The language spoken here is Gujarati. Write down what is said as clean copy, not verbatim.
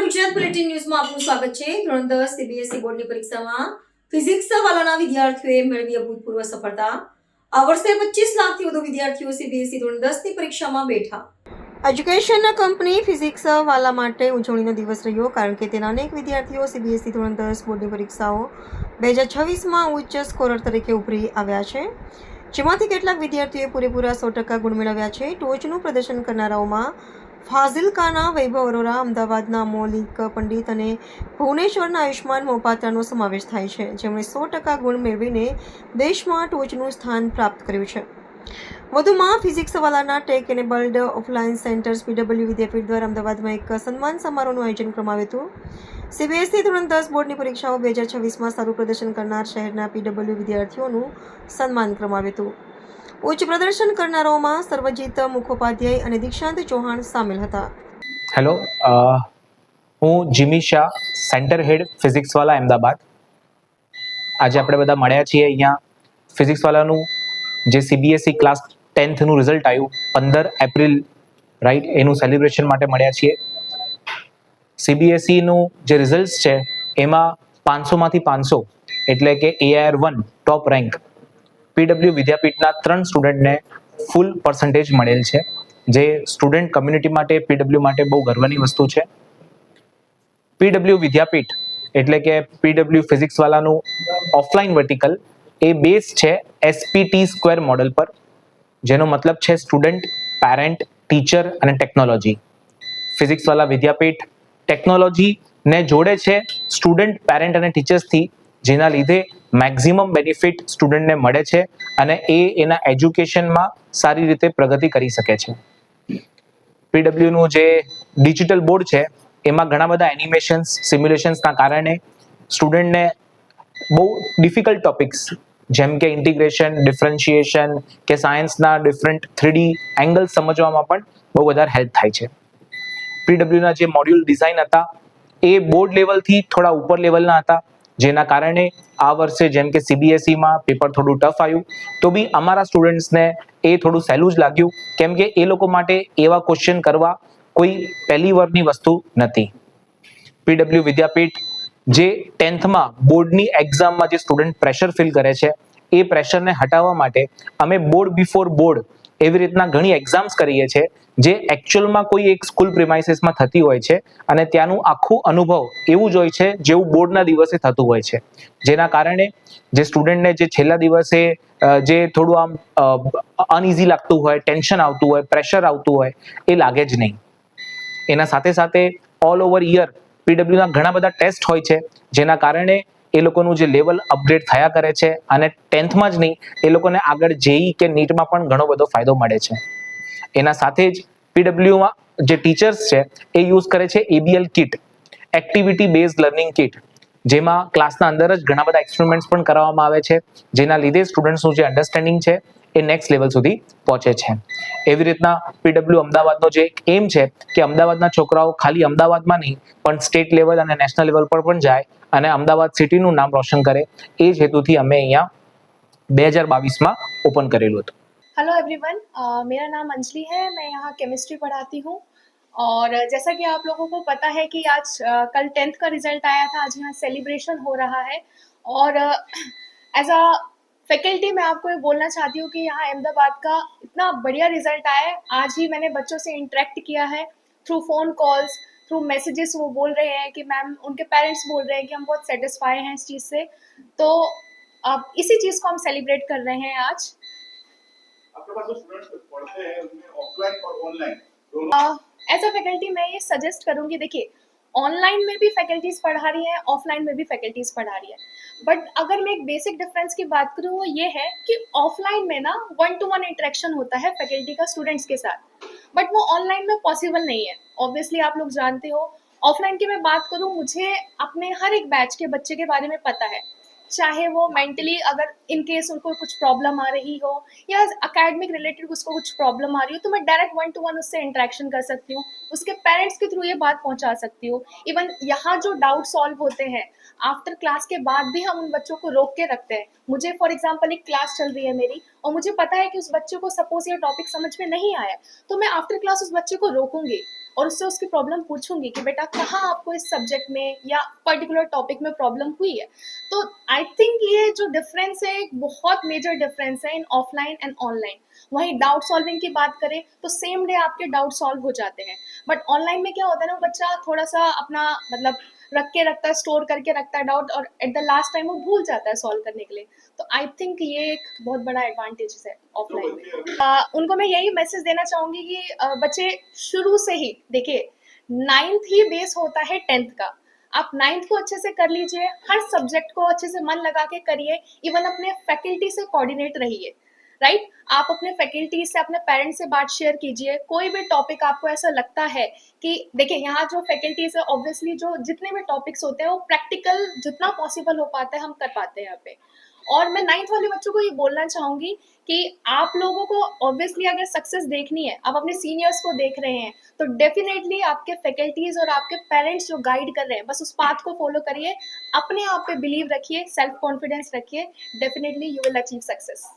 ગુજરાત બુલેટિન ન્યૂઝમાં આપનું સ્વાગત છે। ધોરણ 10 સીબીએસઈ બોર્ડની પરીક્ષામાં ફિઝિક્સ વાલાના વિદ્યાર્થીઓએ મેળવી અભૂતપૂર્વ સફળતા। આ વર્ષે 25 લાખથી વધુ વિદ્યાર્થીઓ સીબીએસઈ ધોરણ 10ની પરીક્ષામાં બેઠા। એજ્યુકેશન કંપની ફિઝિક્સ વાલા માટે ઉજવણીનો દિવસ રહ્યો, કારણ કે તેના અનેક વિદ્યાર્થીઓ સીબીએસઈ ધોરણ 10 બોર્ડની પરીક્ષાઓ 2026માં ઉચ્ચ સ્કોરર તરીકે ઉભરી આવ્યા છે, જેમાંથી કેટલાક વિદ્યાર્થીઓએ પૂરેપૂરા 100% ગુણ મેળવ્યા છે। ટોચનું પ્રદર્શન કરનારાઓમાં ફાઝિલકાના વૈભવ અરોરા, અમદાવાદના મૌલિક પંડિત અને ભુવનેશ્વરના આયુષ્માન મોપાત્રાનો સમાવેશ થાય છે, જેમણે 100% ગુણ મેળવીને દેશમાં ટોચનું સ્થાન પ્રાપ્ત કર્યું છે। વધુમાં ફિઝિક્સવાલાના tech enabled offline centres PW Vidyapeeth દ્વારા અમદાવાદમાં એક સન્માન સમારોહનું આયોજન કરવામાં આવ્યું હતું। સીબીએસઈ ધોરણ 10 બોર્ડની પરીક્ષાઓ 2026માં સારું પ્રદર્શન કરનાર શહેરના પીડબ્લ્યુ વિદ્યાર્થીઓનું સન્માન કરવામાં આવ્યું હતું। ઉચ્ચ પ્રદર્શન કરનારાઓમાં સર્વજીત મુખોપાધ્યાય અને દીક્ષાંત ચૌહાણ સામેલ હતા। હેલો, હું જીમી શાહ, સેન્ટર હેડ ફિઝિક્સવાલા અમદાવાદ। આજે આપણે બધા મળ્યા છીએ અહીંયા ફિઝિક્સવાલાનું જે સીબીએસઈ ક્લાસ 10થનું રિઝલ્ટ આવ્યું 15 એપ્રિલ રાઈટ, એનું સેલિબ્રેશન માટે મળ્યા છીએ। સીબીએસઈનું જે રિઝલ્ટ છે એમાં 500માંથી 500 એટલે કે AIR1 ટોપ રેન્ક પીડબ્લ્યુ વિદ્યાપીઠના 3 સ્ટુડન્ટને ફૂલ પર્સન્ટેજ મળેલ છે, જે સ્ટુડન્ટ કમ્યુનિટી માટે પીડબ્લ્યુ માટે બહુ ગર્વની વસ્તુ છે। પીડબ્લ્યુ વિદ્યાપીઠ એટલે કે પીડબ્લ્યુ ફિઝિક્સવાલાનું ઓફલાઈન વર્ટિકલ એ બેઝ છે SPT² મોડલ પર, જેનો મતલબ છે સ્ટુડન્ટ, પેરેન્ટ, ટીચર અને ટેકનોલોજી। ફિઝિક્સવાલા વિદ્યાપીઠ ટેકનોલોજીને જોડે છે સ્ટુડન્ટ, પેરેન્ટ અને ટીચર્સથી, જેના લીધે મેક્સિમમ બેનિફિટ સ્ટુડન્ટને મળે છે અને એ એના એજ્યુકેશનમાં સારી રીતે પ્રગતિ કરી શકે છે। પીડબ્લ્યુનું જે ડિજિટલ બોર્ડ છે એમાં ઘણા બધા એનિમેશન્સ, સિમ્યુલેશન્સના કારણે સ્ટુડન્ટને બહુ ડિફિકલ્ટ ટોપિક્સ જેમ કે ઇન્ટિગ્રેશન, ડિફરન્શિએશન કે સાયન્સના ડિફરન્ટ 3D એંગલ્સ સમજવામાં પણ બહુ વધારે હેલ્પ થાય છે। પીડબ્લ્યુના જે મોડ્યુલ ડિઝાઇન હતા એ બોર્ડ લેવલથી થોડા ઉપર લેવલના હતા, જેના કારણે આ વર્ષે જેમ કે સીબીએસઈમાં પેપર થોડું ટફ આવ્યું, તો બી અમારા સ્ટુડન્ટ્સને એ થોડું સહેલું જ લાગ્યું, કેમ કે એ લોકો માટે એવા ક્વેશ્ચન કરવા કોઈ પહેલી વારની વસ્તુ નથી। પીડબ્લ્યુ વિદ્યાપીઠ જે 10થમાં બોર્ડની એક્ઝામમાં જે સ્ટુડન્ટ પ્રેશર ફીલ કરે છે એ પ્રેશરને હટાવવા માટે અમે બોર્ડ બિફોર બોર્ડ એવી રીતના ઘણી એક્ઝામ્સ કરીએ છીએ, જે એકચ્યુઅલમાં કોઈ એક સ્કૂલ પ્રિમાઇસીસમાં થતી હોય છે અને ત્યાંનું આખું અનુભવ એવું જ હોય છે જેવું બોર્ડના દિવસે થતું હોય છે, જેના કારણે જે સ્ટુડન્ટને જે છેલ્લા દિવસે જે થોડું આમ અનઇઝી લાગતું હોય, ટેન્શન આવતું હોય, પ્રેશર આવતું હોય, એ લાગે જ નહીં। એના સાથે સાથે ઓલ ઓવર યર પીડબ્લ્યુના ઘણા બધા ટેસ્ટ હોય છે, જેના કારણે એ લોકોનું જે લેવલ અપગ્રેડ થયા કરે છે અને 10થમાં જ નહીં, એ લોકોને આગળ જેઈ કે નીટમાં પણ ઘણો બધો ફાયદો મળે છે। એના સાથે જ પીડબ્લ્યુમાં જે ટીચર્સ છે એ યુઝ કરે છે ABL kit, activity based learning kit, જેમાં ક્લાસના અંદર જ ઘણા બધા એક્સપેરિમેન્ટ્સ પણ કરવામાં આવે છે, જેના લીધે સ્ટુડન્ટ્સનું જે અન્ડરસ્ટેન્ડિંગ છે એ નેક્સ્ટ લેવલ સુધી પહોંચે છે। એવી રીતના પીડબ્લ્યુ અમદાવાદનો જે એક એમ છે કે અમદાવાદના છોકરાઓ ખાલી અમદાવાદમાં નહીં પણ સ્ટેટ લેવલ અને નેશનલ લેવલ પર પણ જાય અને અમદાવાદ સિટીનું નામ રોશન કરે, એ જ હેતુથી અમે અહીંયા 2022માં ઓપन करेलू હતું। हेलो एवरीवन, मेरा नाम अंजलि है। मैं यहाँ केमिस्ट्री पढ़ाती हूँ और जैसा कि आप लोगों को पता है कि आज कल 10th का रिजल्ट आया था, आज यहाँ सेलिब्रेशन हो रहा है और एज अ फैकल्टी मैं आपको ये बोलना चाहती हूँ कि यहाँ अहमदाबाद का इतना बढ़िया रिजल्ट आया है। आज ही मैंने बच्चों से इंटरेक्ट किया है through phone calls, through messages. वो बोल रहे हैं कि मैम, उनके पेरेंट्स बोल रहे हैं कि हम बहुत सेटिस्फाई हैं इस चीज़ से, तो अब इसी चीज़ को हम सेलिब्रेट कर रहे हैं आज। आपके पास जो स्टूडेंट्स पढ़ते हैं उनमें ऑफलाइन और ऑनलाइन दोनों एज अ फैकल्टी मैं ये सजेस्ट करूँगी, देखिए ऑनलाइन में भी फैकल्टीज़ पढ़ा रही हैं, ऑफलाइन में भी फैकल्टीज़ पढ़ा रही है, बट अगर मैं एक बेसिक डिफरेंस की बात करूँ वो ये है कि ऑफलाइन में ना 1-to-1 इंटरेक्शन होता है फैकल्टी का स्टूडेंट्स के साथ, बट वो ऑनलाइन में पॉसिबल नहीं है। ऑब्वियसली आप लोग जानते हो। ऑफलाइन की मैं बात करूँ, मुझे अपने हर एक बैच के बच्चे के बारे में पता है, चाहे वो मेंटली अगर इन केस उनको कुछ प्रॉब्लम आ रही हो या अकेडमिक रिलेटेड उसको कुछ प्रॉब्लम आ रही हो, तो मैं डायरेक्ट 1-to-1 उससे इंटरेक्शन कर सकती हूँ, उसके पेरेंट्स के थ्रू ये बात पहुँचा सकती हूँ। इवन यहाँ जो डाउट सॉल्व होते हैं आफ्टर क्लास के बाद भी हम उन बच्चों को रोक के रखते हैं। मुझे फॉर एग्जाम्पल एक क्लास चल रही है मेरी और मुझे पता है कि उस बच्चे को सपोज ये टॉपिक समझ में नहीं आया, तो मैं आफ्टर क्लास उस बच्चे को रोकूंगी और उससे उसकी प्रॉब्लम पूछूंगी कि बेटा कहाँ आपको इस सब्जेक्ट में या पर्टिकुलर टॉपिक में प्रॉब्लम हुई है। तो आई थिंक ये जो डिफरेंस है एक बहुत मेजर डिफरेंस है इन ऑफलाइन एंड ऑनलाइन। वहीं डाउट सॉल्विंग की बात करें तो सेम डे आपके डाउट सॉल्व हो जाते हैं, बट ऑनलाइन में क्या होता है ना, बच्चा थोड़ा सा अपना मतलब रख के रखता है, स्टोर करके रखता है डाउट, और एट द लास्ट टाइम वो भूल जाता है सॉल्व करने के लिए। तो आई थिंक ये एक बहुत बड़ा एडवांटेज है जो ऑफलाइन बच्चे में। अभी उनको मैं यही मैसेज देना चाहूंगी कि बच्चे शुरू से ही देखिए, नाइन्थ ही बेस होता है टेंथ का। आप नाइन्थ को अच्छे से कर लीजिए, हर सब्जेक्ट को अच्छे से मन लगा के करिए, इवन अपने फैकल्टी से कोऑर्डिनेट रहिए, राइट। आप अपने फैकल्टी से, अपने पेरेंट्स से बात शेयर कीजिए। कोई भी टॉपिक आपको ऐसा लगता है कि देखिए, यहाँ जो फैकल्टीज है ऑब्वियसली जो जितने भी टॉपिक्स होते हैं वो प्रैक्टिकल जितना पॉसिबल हो पाता है हम कर पाते हैं यहाँ पे। और मैं नाइन्थ वाले बच्चों को ये बोलना चाहूंगी कि आप लोगों को ऑब्वियसली अगर सक्सेस देखनी है, आप अपने सीनियर्स को देख रहे हैं, तो डेफिनेटली आपके फैकल्टीज और आपके पेरेंट्स जो गाइड कर रहे हैं, बस उस पाथ को फॉलो करिए, अपने आप पे बिलीव रखिए, सेल्फ कॉन्फिडेंस रखिए, definitely you will achieve success.